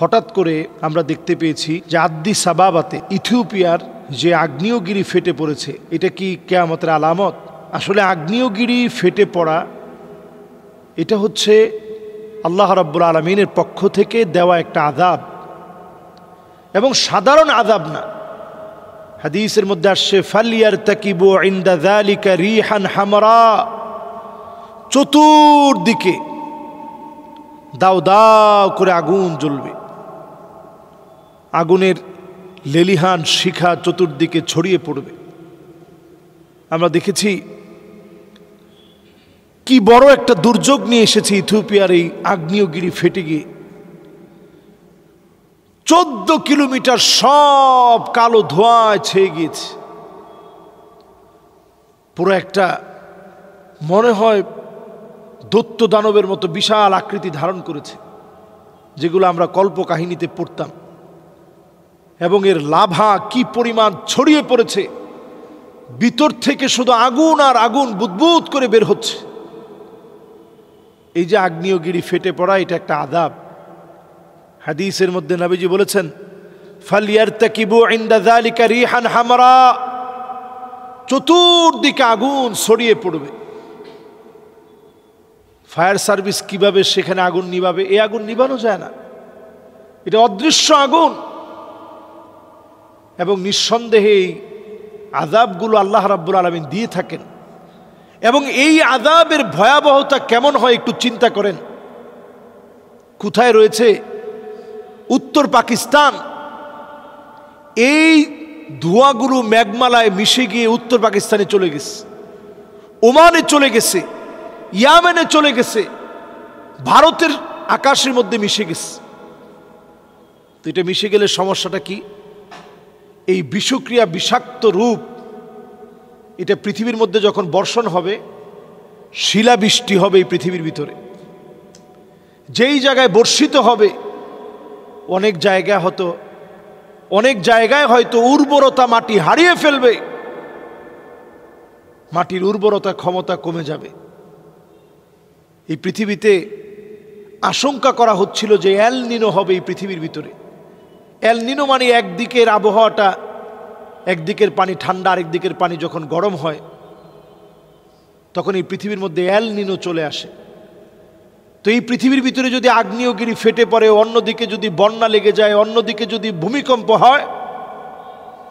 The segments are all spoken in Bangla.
হঠাৎ করে আমরা দেখতে পেয়েছি যে আদ্দিস আবাবাতে ইথিওপিয়ার যে আগ্নেয়গিরি ফেটে পড়েছে, এটা কি কিয়ামতের আলামত? আসলে আগ্নেয়গিরি ফেটে পড়া এটা হচ্ছে আল্লাহ রাব্বুল আলামিনের পক্ষ থেকে দেওয়া একটা আযাব, এবং সাধারণ আযাব না। হাদিসের মধ্যে আসছে ফালিয়ারতাকিবু ইনদা যালিকা রিহান হামরা, চতুর্দিকে দাও দাও করে আগুন জ্বলবে, আগুনের লেলিহান শিখা চতুর্দিকে ছড়িয়ে পড়বে। আমরা দেখেছি কি বড় একটা দুর্যোগ নিয়ে এসেছে ইথিওপিয়ার এই আগ্নেয়গিরি ফেটে গিয়ে। 14 কিলোমিটার সব কালো ধোঁয়ায় ছেয়ে গিয়েছে। পুরো একটা মনে হয় দৈত্য দানবের মতো বিশাল আকৃতি ধারণ করেছে, যেগুলো আমরা কল্প কাহিনীতে পড়তাম। এবং এর লাভা কি পরিমাণ ছড়িয়ে পড়েছে, ভিতর থেকে শুধু আগুন আর আগুন বুদবুদ করে বের হচ্ছে। এই যে আগ্নেয়গিরি ফেটে পড়া, এটা একটা আযাব। হাদিসের মধ্যে নবীজি বলেছেন ফালিয়ারতাকিবু ইনদা যালিকা রিহান হামরা, চতুর্দিকে আগুন ছড়িয়ে পড়বে। ফায়ার সার্ভিস কিভাবে সেখানে আগুন নিভাবে? এই আগুন নিভানো যায় না, এটা অদৃশ্য আগুন। এবং নিঃসন্দেহে এই আযাবগুলো আল্লাহ রাব্বুল আলামিন দিয়ে থাকেন। এবং এই আযাবের ভয়াবহতা কেমন হয় একটু চিন্তা করেন। কোথায় রয়েছে? উত্তর পাকিস্তান। এই ধোঁয়াগুলো মেঘমালায় মিশে গিয়ে উত্তর পাকিস্তানে চলে গেছে, ওমানে চলে গেছে, ইয়ামেনে চলে গেছে, ভারতের আকাশের মধ্যে মিশে গেছে। তো এটা মিশে গেলে সমস্যাটা কি? এই বিষক্রিয়া বিষাক্ত রূপ এটা পৃথিবীর মধ্যে যখন বর্ষণ হবে, শিলাবৃষ্টি হবে এই পৃথিবীর ভিতরে। যেই জায়গায় বর্ষিত হবে অনেক জায়গায় হয়তো উর্বরতা মাটি হারিয়ে ফেলবে, মাটির উর্বরতা ক্ষমতা কমে যাবে। এই পৃথিবীতে আশঙ্কা করা হচ্ছিল যে এল নিনো হবে এই পৃথিবীর ভিতরে। এল নিনো মানে একদিকের আবহাওয়াটা, একদিকের পানি ঠান্ডা, আরেকদিকের পানি যখন গরম হয়, তখন এই পৃথিবীর মধ্যে এল নিনো চলে আসে। তো এই পৃথিবীর ভিতরে যদি আগ্নেয়গিরি ফেটে পড়ে, অন্যদিকে যদি বন্যা লেগে যায়, অন্যদিকে যদি ভূমিকম্প হয়,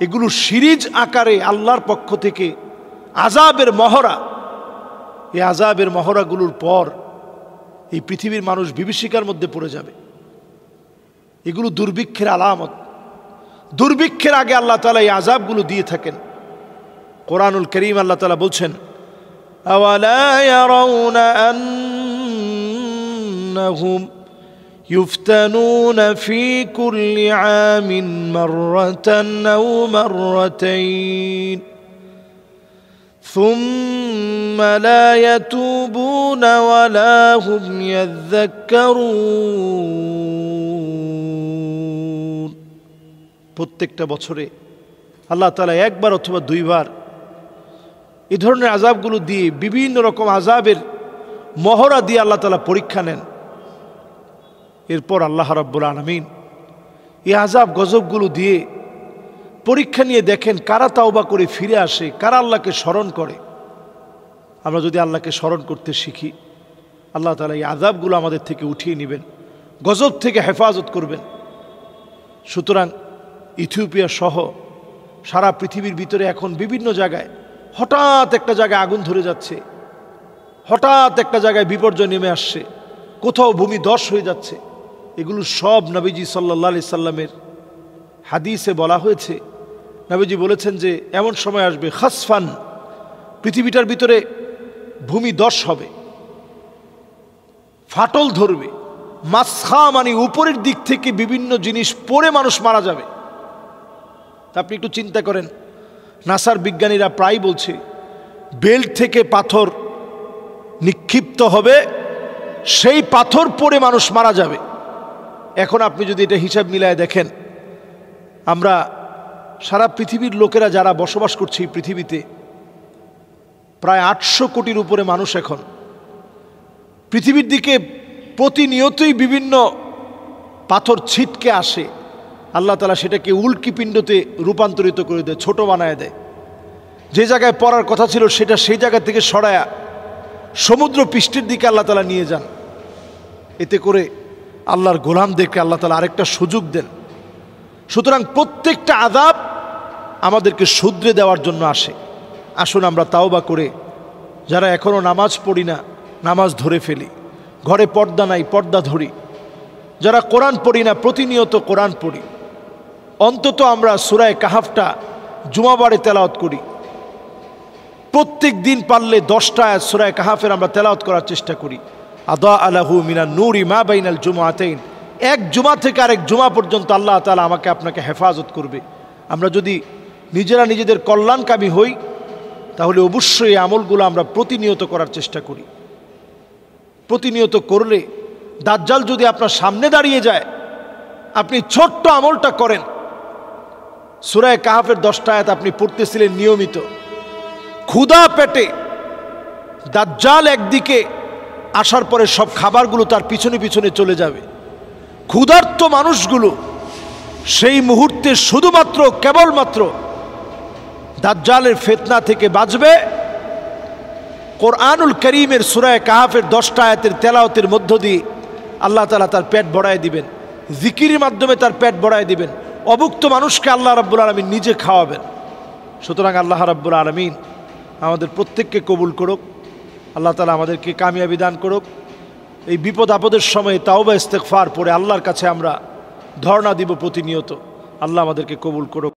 এগুলো সিরিজ আকারে আল্লাহর পক্ষ থেকে আযাবের মহড়া। এই আযাবের মহড়াগুলোর পর এই পৃথিবীর মানুষ বিভীষিকার মধ্যে পড়ে যাবে। এগুলো দুর্ভিক্ষের আলামত। দুর্ভিক্ষের আগে আল্লাহ তাআলা এই আযাবগুলো দিয়ে থাকেন। কোরআনুল কারীম আল্লাহ তাআলা বলছেন আওয়ালা ইয়ারাউনা আন্নাহুম ইফতানুনা ফি কুল্লি আমিন মাররাতান আও মাররাতাইন সুম্মা লা ইয়াতুবুনা ওয়ালা হুম ইয়াযাক্কারুন। প্রত্যেকটা বছরে আল্লাহ তাআলা একবার অথবা দুইবার এই ধরনের আযাবগুলো দিয়ে, বিভিন্ন রকম আযাবের মহড়া দিয়ে আল্লাহ তাআলা পরীক্ষা নেন। এরপর আল্লাহ রাব্বুল আলামিন এই আযাব গজবগুলো দিয়ে পরীক্ষা নিয়ে দেখেন কারা তাওবা করে ফিরে আসে, কারা আল্লাহকে স্মরণ করে। আমরা যদি আল্লাহকে স্মরণ করতে শিখি, আল্লাহ তাআলা এই আযাবগুলো আমাদের থেকে উঠিয়ে নেবেন, গজব থেকে হেফাজত করবেন। সুতরাং ইথিওপিয়া সহ সারা পৃথিবীর ভিতরে এখন বিভিন্ন জায়গায় হঠাৎ একটা জায়গায় আগুন ধরে যাচ্ছে, হঠাৎ একটা জায়গায় বিপর্যয় নেমে আসছে, কোথাও ভূমি ধস হয়ে যাচ্ছে। এগুলো সব নবীজি সাল্লাল্লাহু আলাইহি সাল্লামের হাদিসে বলা হয়েছে। নবীজি বলেছেন যে এমন সময় আসবে খাসফান, পৃথিবীটার ভিতরে ভূমি ধস হবে, ফাটল ধরবে, মাসখা মানে উপরের দিক থেকে বিভিন্ন জিনিস পড়ে মানুষ মারা যাবে। তা আপনি একটু চিন্তা করেন, নাসার বিজ্ঞানীরা প্রায় বলছে বেল্ট থেকে পাথর নিক্ষিপ্ত হবে, সেই পাথর পড়ে মানুষ মারা যাবে। এখন আপনি যদি এটা হিসাব মিলায় দেখেন, আমরা সারা পৃথিবীর লোকেরা যারা বসবাস করছে এই পৃথিবীতে, প্রায় 800 কোটির উপরে মানুষ এখন পৃথিবীর দিকে প্রতিনিয়তই বিভিন্ন পাথর ছিটকে আসে, আল্লাহ তাআলা সেটাকে উল্কি পিণ্ডতে রূপান্তরিত করে দেয়, ছোট বানায় দেয়। যে জায়গায় পড়ার কথা ছিল সেটা সেই জায়গা থেকে সরায়া সমুদ্র পৃষ্ঠের দিকে আল্লাহ তাআলা নিয়ে যান। এতে করে আল্লাহর গোলামদেরকে আল্লাহ তাআলা আরেকটা সুযোগ দেন। সুতরাং প্রত্যেকটা আযাব আমাদেরকে শুধরে দেওয়ার জন্য আসে। আসুন আমরা তাওবা করে, যারা এখনও নামাজ পড়ি না নামাজ ধরে ফেলি, ঘরে পর্দা নাই পর্দা ধরি, যারা কোরআন পড়ি না প্রতিনিয়ত কোরআন পড়ি। অন্তত আমরা সূরা কাহাফটা জুমাবারে তেলাওয়াত করি। প্রত্যেক দিন পারলে 10টা আয়াত সূরা কাহাফের আমরা তেলাওয়াত করার চেষ্টা করি। আদা আলাহু মিনান নূরি মা বাইনাল জুমআতাইন, এক জুমা থেকে আরেক জুমা পর্যন্ত আল্লাহ তাআলা আমাকে আপনাকে হেফাজত করবে। আমরা যদি নিজেরা নিজেদের কল্যাণকামী হই তাহলে অবশ্যই এই আমলগুলো আমরা প্রতিনিয়ত করার চেষ্টা করি। প্রতিনিয়ত করলে দাজ্জাল যদি আপনার সামনে দাঁড়িয়ে যায়, আপনি ছোট্ট আমলটা করেন। সূরা কাহাফের 10টা আয়াত আপনি পড়তেছিলেন নিয়মিত, ক্ষুধা পেটে দাজ্জাল একদিকে আসার পরে সব খাবারগুলো তার পিছনে পিছনে চলে যাবে। ক্ষুধার্ত মানুষগুলো সেই মুহূর্তে শুধুমাত্র কেবলমাত্র দাজ্জালের ফিতনা থেকে বাঁচবে। কোরআনুল কারীমের সূরা কাহাফের 10টা আয়াতের তেলাওয়াতের মধ্য দিয়ে আল্লাহ তাআলা তার পেট ভরায় দিবেন, জিকিরের মাধ্যমে তার পেট ভরায় দিবেন। অভুক্ত মানুষকে আল্লাহ রাব্বুল আলামিন নিজে খাওয়াবেন। সুতরাং আল্লাহ রাব্বুল আলামিন আমাদের প্রত্যেককে কবুল করুক। আল্লাহ তাআলা আমাদেরকে কামিয়াবি দান করুক। এই বিপদ আপদের সময়ে তাওবা ইস্তেগফার পড়ে আল্লাহর কাছে আমরা ধর্ণা দিব প্রতিনিয়ত। আল্লাহ আমাদেরকে কবুল করুক।